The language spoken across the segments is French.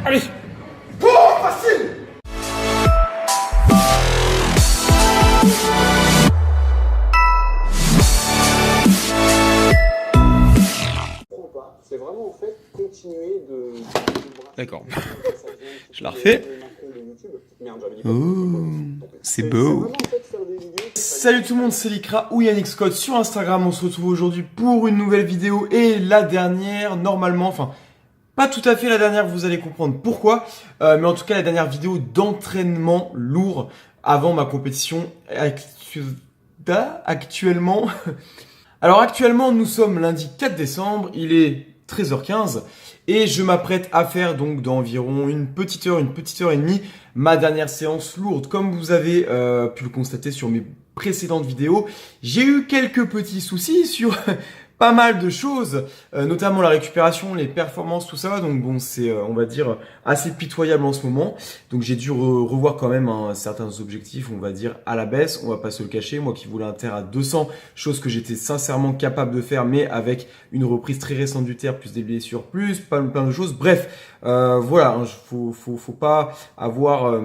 Allez. Oh, facile. C'est vraiment en fait continuer de... D'accord. Je la refais. Oh, c'est beau. Salut tout le monde, c'est Lycra ou Yannick Scott sur Instagram. On se retrouve aujourd'hui pour une nouvelle vidéo et la dernière, normalement, enfin, pas tout à fait la dernière, vous allez comprendre pourquoi. Mais en tout cas, la dernière vidéo d'entraînement lourd avant ma compétition actuellement. Alors actuellement, nous sommes lundi 4 décembre, il est 13h15 et je m'apprête à faire donc dans environ une petite heure et demie ma dernière séance lourde. Comme vous avez pu le constater sur mes précédentes vidéos, j'ai eu quelques petits soucis sur pas mal de choses, notamment la récupération, les performances, tout ça. Donc bon, c'est on va dire assez pitoyable en ce moment. Donc j'ai dû revoir quand même certains objectifs, on va dire à la baisse. On va pas se le cacher, moi qui voulais un terre à 200, chose que j'étais sincèrement capable de faire, mais avec une reprise très récente du terre, plus des blessures, plus plein de choses. Bref, voilà, hein, faut pas avoir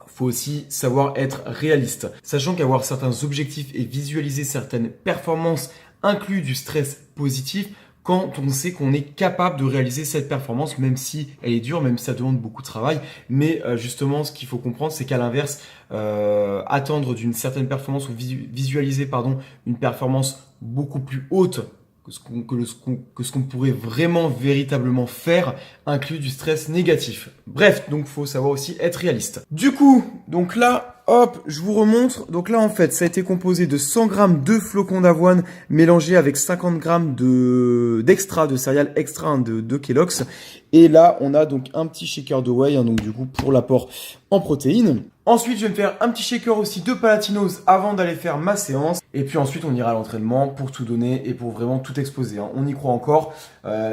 faut aussi savoir être réaliste. Sachant qu'avoir certains objectifs et visualiser certaines performances inclut du stress positif quand on sait qu'on est capable de réaliser cette performance, même si elle est dure, même si ça demande beaucoup de travail. Mais justement, ce qu'il faut comprendre, c'est qu'à l'inverse, attendre d'une certaine performance ou visualiser une performance beaucoup plus haute que ce qu'on pourrait vraiment véritablement faire inclut du stress négatif. Bref, donc faut savoir aussi être réaliste. Du coup, donc là, hop, je vous remontre. Donc là, en fait, ça a été composé de 100 grammes de flocons d'avoine mélangés avec 50 grammes d'extra, de céréales extra de Kellogg's. Et là, on a donc un petit shaker de whey, donc du coup, pour l'apport en protéines. Ensuite, je vais me faire un petit shaker aussi de Palatinose avant d'aller faire ma séance. Et puis ensuite, on ira à l'entraînement pour tout donner et pour vraiment tout exploser. On y croit encore.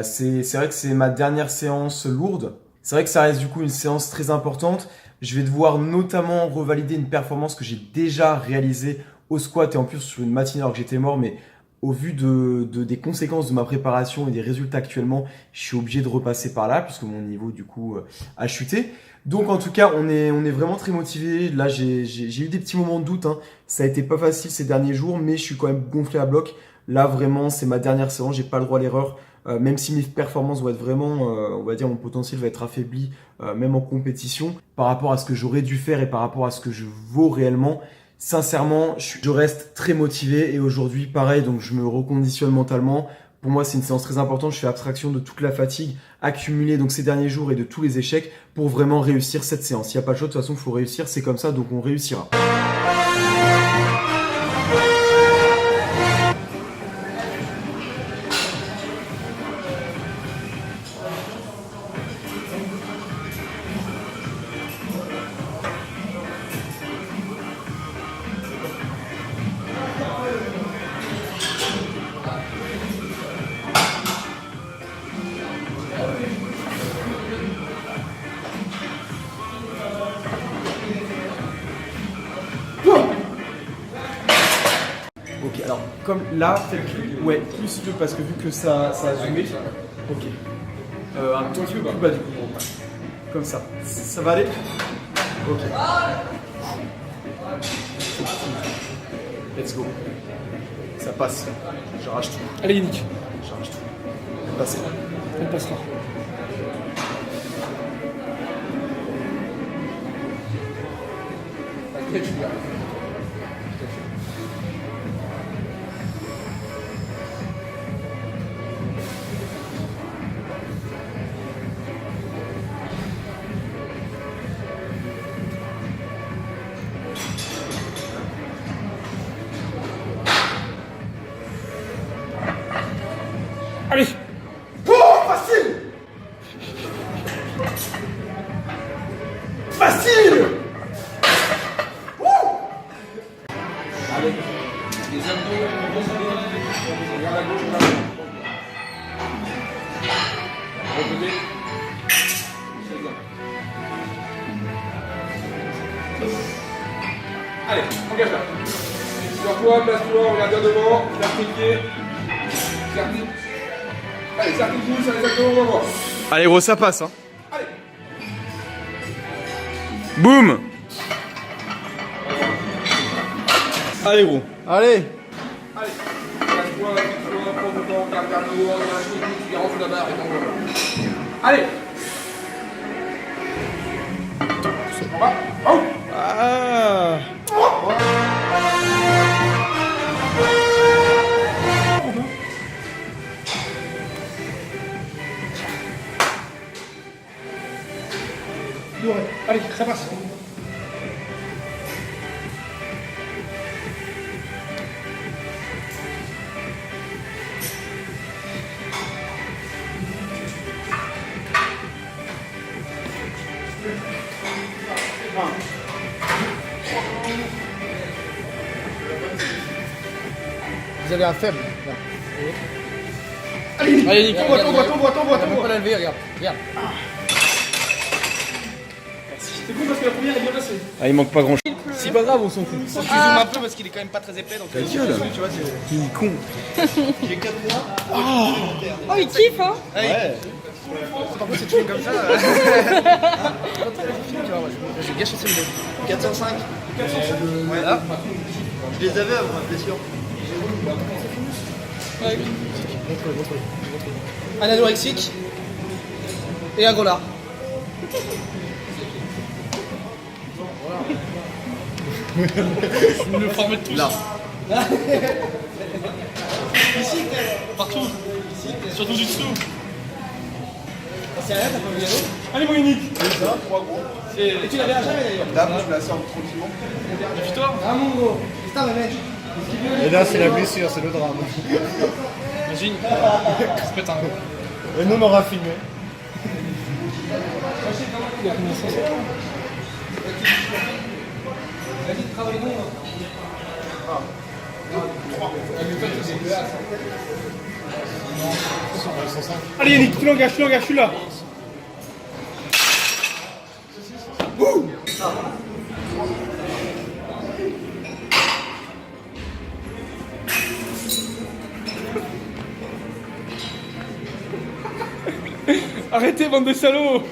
C'est vrai que c'est ma dernière séance lourde. C'est vrai que ça reste du coup une séance très importante. Je vais devoir notamment revalider une performance que j'ai déjà réalisée au squat et en plus sur une matinée alors que j'étais mort. Mais au vu des conséquences de ma préparation et des résultats actuellement, je suis obligé de repasser par là puisque mon niveau du coup a chuté. Donc en tout cas, on est vraiment très motivé. Là, j'ai eu des petits moments de doute, hein. Ça a été pas facile ces derniers jours, mais je suis quand même gonflé à bloc. Là, vraiment, c'est ma dernière séance. J'ai pas le droit à l'erreur. Même si mes performances vont être vraiment, on va dire, mon potentiel va être affaibli, même en compétition, par rapport à ce que j'aurais dû faire et par rapport à ce que je vaux réellement. Sincèrement, je reste très motivé et aujourd'hui, pareil, donc je me reconditionne mentalement. Pour moi, c'est une séance très importante. Je fais abstraction de toute la fatigue accumulée donc ces derniers jours et de tous les échecs pour vraiment réussir cette séance. Il n'y a pas de choix, de toute façon, il faut réussir. C'est comme ça, donc on réussira. Ok, alors comme là, ouais, plus le parce que vu que ça a zoomé. Ok. Un tout petit peu plus bas du coup. Comme ça. Ça va aller? Ok. Let's go. Ça passe. J'arrache tout. Allez, Yannick. J'arrache tout. Elle passe. Elle passera. Allez. Oh, facile. Facile. Avec des abdos, vers la gauche, vers la gauche. Revenez. Allez, engage-toi. Sur toi, place-toi, regarde bien devant, serre tes pieds. Allez, serre tes coudes, serre les abdos, on va voir. Allez gros, ça passe hein. Allez, Boum. Allez gros. Allez. Allez, lâche-toi, lâche-toi, prends ton temps, regarde vers le haut, regarde le coup, tu garantis la barre et t'envoies. Allez. On va. Oh. Ah. Allez, ça passe. Vous avez un faible. Allez, Allez, Nick, t'envoie. T'as même pas la lever, regarde. Regarde. C'est cool parce que la première est bien passée. Ah, il manque pas grand chose. C'est pas grave, on s'en fout. Faut que tu zoomes un peu parce qu'il est quand même pas très épais. Donc, Ta gueule. tu vois, c'est. Il est con. J'ai 4 mois. Oh, il kiffe, hein. Ouais. Par contre, c'est tué comme ça. J'ai gâché celle-là. 405. 405. Ouais, là. Je les avais avant ma blessure. Ouais. Un anorexique et un gros lard. Nous le formez tous. Là. Ici, partout. Surtout du dessous. C'est rien, t'as pas vu l'anneau? Allez, mon unique. Et tu l'avais à jamais d'ailleurs. Là, je la sors tranquillement. Méfie-toi. Ah mon gros. Putain, mais mec. Et là, c'est la blessure, c'est le drame. Imagine. Se pète un. Et nous, on aura filmé. Allez, Yannick, tu l'engages, je suis là. Arrêtez, bande de salauds.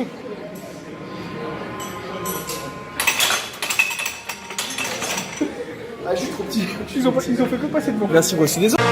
Ah, je suis trop petit. Ils ont fait que passer devant. Merci gros, je suis désolé.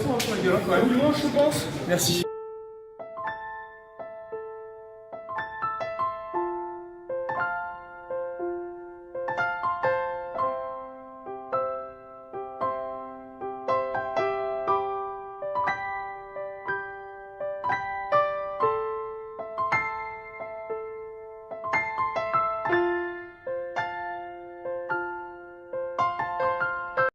intéressant sur la gueule, quand même. Je pense. Merci.